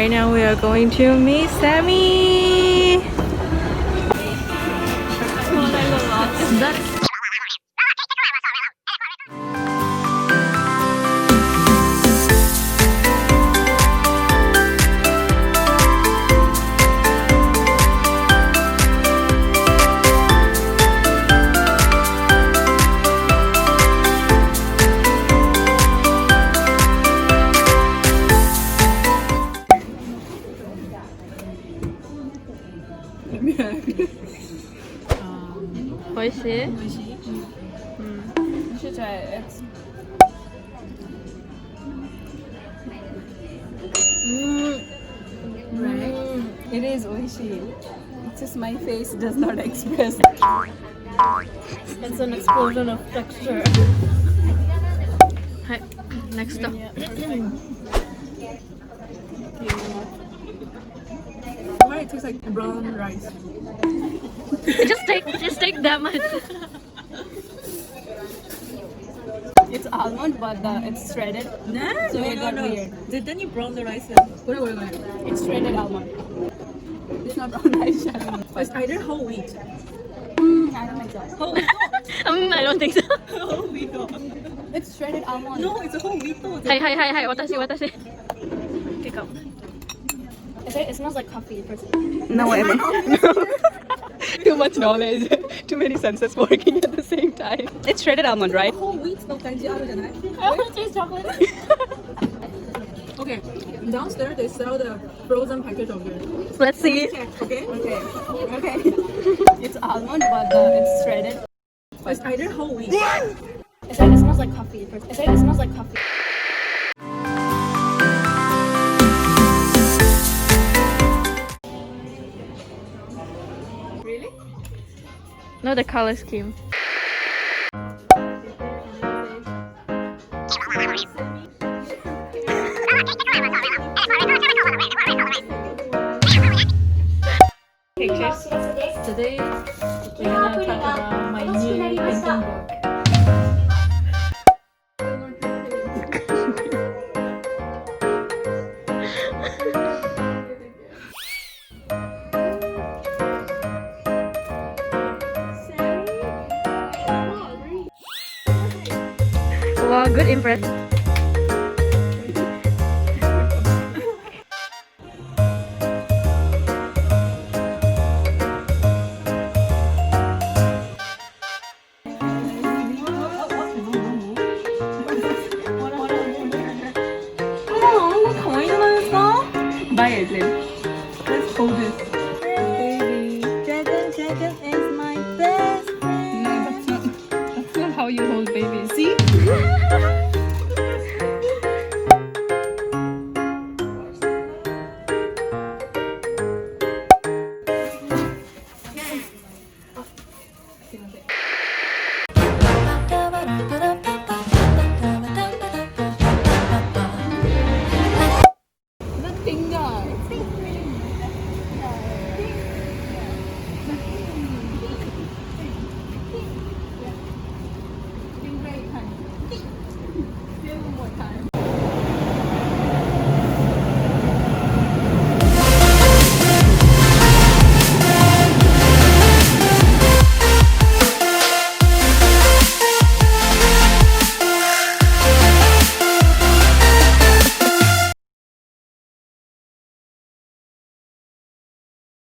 Right now we are going to meet Sami. Joshi? You should try it. Right? It is oishi. It's just my face does not express. It's an explosion of texture. Hi. Next stop. Why it tastes like brown rice? just take that much. It's almond, but it's shredded. So it got weird. Then you brown the rice. It's shredded almond. It's not brown rice. It's either whole wheat. I don't think so. Whole I don't think so. whole wheat. It's shredded almond. No, it's a whole wheat. Hi. Watashi. Pick up. It smells like coffee. No, I Too much knowledge. Too many senses working at the same time. It's shredded almond, right? Whole wheat smells like I want to taste chocolate. Okay, downstairs they sell the frozen package of it. Let's see. Okay? Okay. It's almond, but it's shredded. It's either whole wheat. It smells like coffee. It smells like coffee. No, the color scheme. Pictures. Today, we're gonna talk about my new painting book. Wow, good impression. Buy it, Lynn. Let's hold this.